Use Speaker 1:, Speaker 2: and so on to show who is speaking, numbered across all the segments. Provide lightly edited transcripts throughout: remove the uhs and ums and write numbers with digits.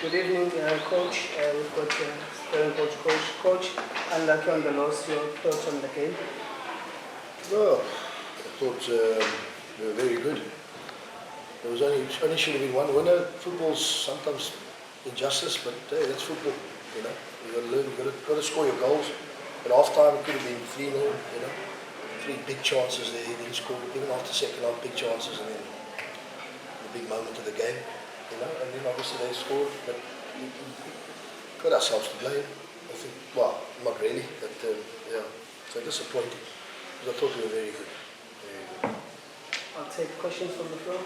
Speaker 1: Good evening, Coach. We've got Stellenbosch Coach, and like on the loss, your thoughts on the game?
Speaker 2: Well, I thought they were very good. There was only should have been one winner. Football's sometimes injustice, but hey, that's football. You know, you got to learn. You got to score your goals. At half time, it could have been 3-0. You know, 3 big chances there. He didn't score. Even after second half, big chances, and then the big moment of the game. You know, and then obviously they scored, but we got ourselves to blame. I think. Well, not really, but yeah. So disappointing. Because I thought we were very good. Very good.
Speaker 1: I'll take questions from the floor.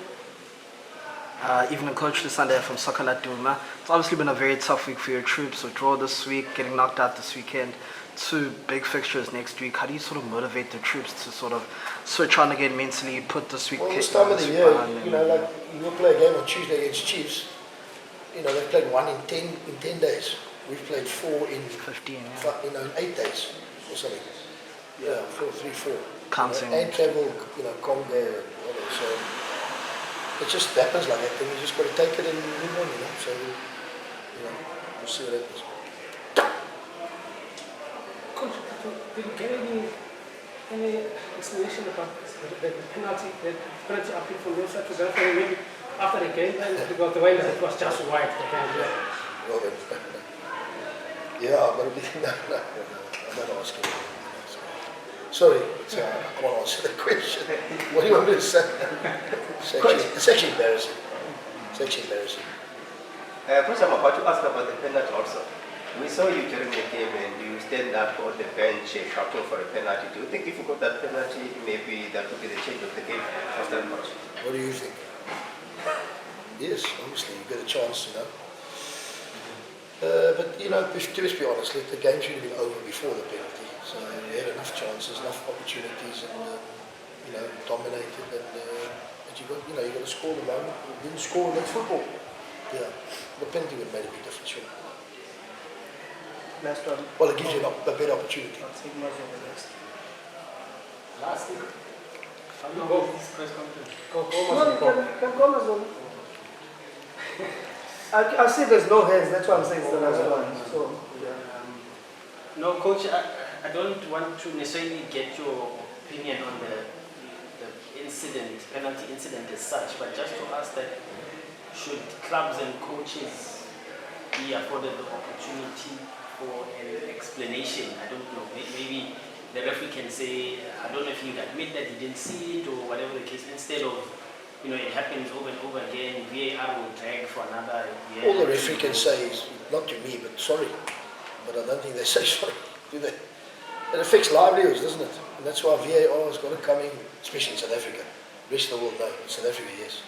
Speaker 3: Evening, Coach. This Sunday from Soccer Duma. It's obviously been a very tough week for your troops. So draw this week, getting knocked out this weekend. 2 big fixtures next week. How do you sort of motivate the troops to sort of switch on again mentally, put this week?
Speaker 2: Well, this time of the year, you know, like you will play a game on Tuesday against Chiefs. You know, they've played 1 in 10 days. We've played 4 in
Speaker 3: 15,
Speaker 2: you know, in 8 days or something. Yeah, 3-4.
Speaker 3: Counting.
Speaker 2: And travel, you know, Congo, whatever. So it just happens like that. Then you just got to take it and move on, you know. So, you know, we'll see what happens.
Speaker 1: Coach, did you get any explanation about the penalty appeal from your side to that? Maybe after the game, because the way that it was just white.
Speaker 2: Well, then, yeah, but no, I'm not asking. Sorry, I can't answer the question. What do you want me to say? It's actually embarrassing. It's actually embarrassing.
Speaker 4: First, I'm about to ask about the penalty also. We saw you during the game and you stand up on the bench shouting for a penalty. Do you think if you got that penalty, maybe that would be the change of the game after the match?
Speaker 2: What do you think? Yes, obviously you get a chance, you know. But you know, to be honest, the game should have been over before the penalty. So we had enough chances, enough opportunities, and you know, dominated. And but you got to score the moment. You didn't score, that's football. Yeah, the penalty would have made a big difference. Sure.
Speaker 1: Last one.
Speaker 2: Well, it gives you a better opportunity.
Speaker 1: I'll take more of the next.
Speaker 5: Last thing.
Speaker 1: Go.
Speaker 5: Press conference.
Speaker 1: Go. No, you can come as well. I see there's no hands, that's why I'm saying it's the last one. So,
Speaker 5: No, Coach, I don't want to necessarily get your opinion on the incident, penalty incident as such, but just to ask that should clubs and coaches be afforded the opportunity for an explanation? I don't know, maybe the referee can say, I don't know if he'd admit that he didn't see it or whatever the case, instead of, you know, it happens over and over again, VAR will drag for another year.
Speaker 2: All the referee can say is, not to me, but sorry. But I don't think they say sorry, do they? It affects livelihoods, doesn't it? And that's why VAR has got to come in, especially in South Africa. The rest of the world, no. In South Africa, yes.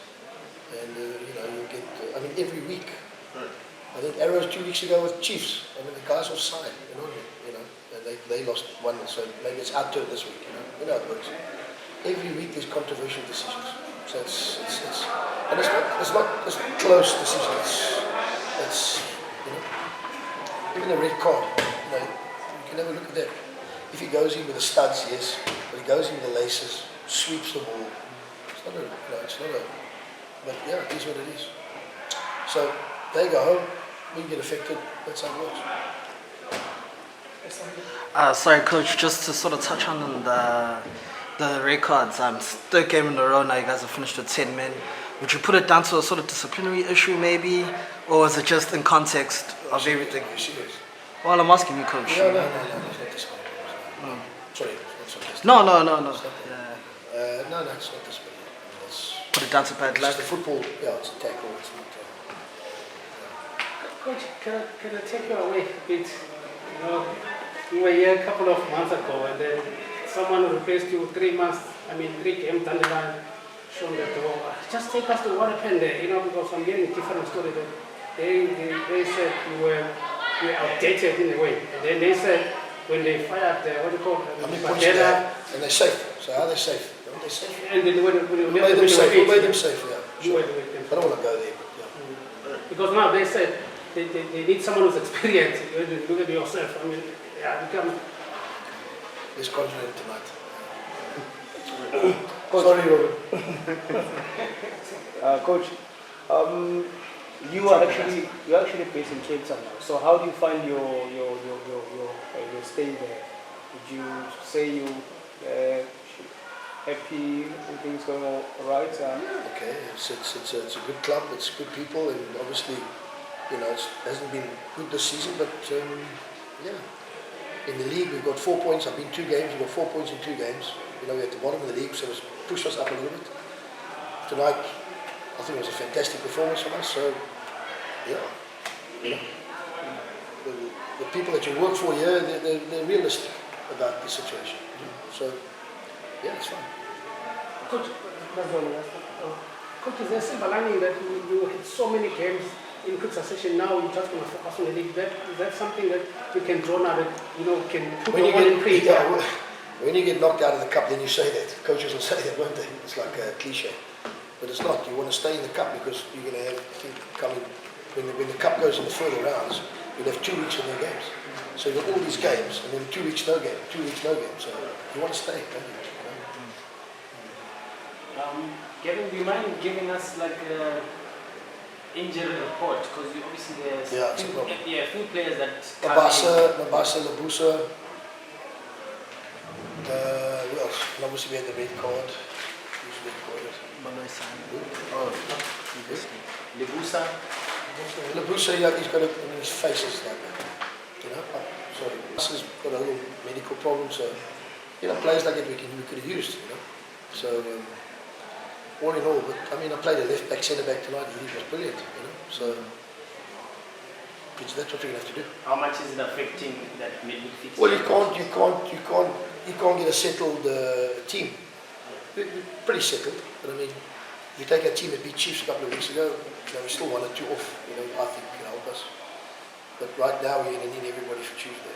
Speaker 2: And, you know, you get, I mean, every week. I think Arrows 2 weeks ago with Chiefs. I mean, the guys offside, you know, and they lost 1, so maybe it's our turn this week, you know how it works. Every week there's controversial decisions. So it's not close decisions. It's you know, even the red card, you know, you can have a look at that. If he goes in with the studs, yes, but he goes in with the laces, sweeps the ball. It's not a, but yeah, it is what it is. So they go home, we get affected, that's how it works.
Speaker 3: Sorry, Coach, just to sort of touch on the records. 3rd game in a row now, you guys have finished with 10 men. Would you put it down to a sort of disciplinary issue maybe? Or is it just in context of everything?
Speaker 2: Are you serious?
Speaker 3: Well, I'm asking you, Coach.
Speaker 2: No, it's not disciplinary. Sorry, it's not disciplinary.
Speaker 3: No.
Speaker 2: No, it's not disciplinary.
Speaker 3: Put it down to bad
Speaker 2: It's
Speaker 3: luck.
Speaker 2: the football, yeah, it's a tackle, it's not...
Speaker 1: Coach, can I take you away a bit? You know, you were here a couple of months ago, and then someone replaced you 3 months, 3 games down the line, shown the door. Just take us to what happened there, you know, because I'm getting a different story there. They said you were outdated in a way. And then they said when they fired, Mandela,
Speaker 2: and they're safe. So are they safe? Aren't they safe?
Speaker 1: and then when
Speaker 2: We made them safe, yeah.
Speaker 1: You
Speaker 2: Sure.
Speaker 1: were with them.
Speaker 2: I don't want to go there, but yeah.
Speaker 1: Because now they said they need someone who's experienced. You look at yourself. Become.
Speaker 2: Let's concentrate tonight. Sorry, Robin.
Speaker 6: Coach, you're actually based in Cape Town now. So how do you find your stay there? Would you say you happy? Everything's going all right?
Speaker 2: Okay, it's a good club. It's good people, and obviously, it hasn't been good this season, but yeah. In the league, we've got 4 points. I've been 2 games. We've got 4 points in 2 games. We're at the bottom of the league, so it's pushed us up a little bit. Tonight, I think it was a fantastic performance from us. So, yeah, the people that you work for here, they're realistic about the situation. So, yeah, it's fine.
Speaker 1: Coach, that's all. Coach, is there silver lining that you had so many games in quick succession? Now you're just going to focus on the league. Is that something that you can draw now that can put
Speaker 2: When
Speaker 1: your one in pre?
Speaker 2: When you get knocked out of the cup, then you say that. Coaches will say that, won't they? It's like a cliche. But it's not. You want to stay in the cup because you're going to have, I think, coming, when the cup goes in the further rounds, you'll have 2 weeks of no games. So you've got all these games, and then 2 weeks no game, 2 weeks no game. So you want to stay, don't you?
Speaker 5: Gavin, do you mind giving us like a injury report? Because obviously there's a few players that
Speaker 2: Mabasa, Labusa. Who else? And obviously we had the red card. Who's red carded?
Speaker 5: Lebusa.
Speaker 2: Labusa, yeah, he's got it in his face, is like, sorry. He's got a little medical problem, so, players like that we could have used, So, all in all, but I played a left back, centre back tonight, and he was brilliant, So, that's what you're going to have to do.
Speaker 5: How much is it affecting that midweek fixture?
Speaker 2: Well, you can't get a settled team. We're pretty settled, but if you take a team that beat Chiefs a couple of weeks ago, we're still 1 or 2 off. I think can help us. But right now we're going to need everybody for Tuesday.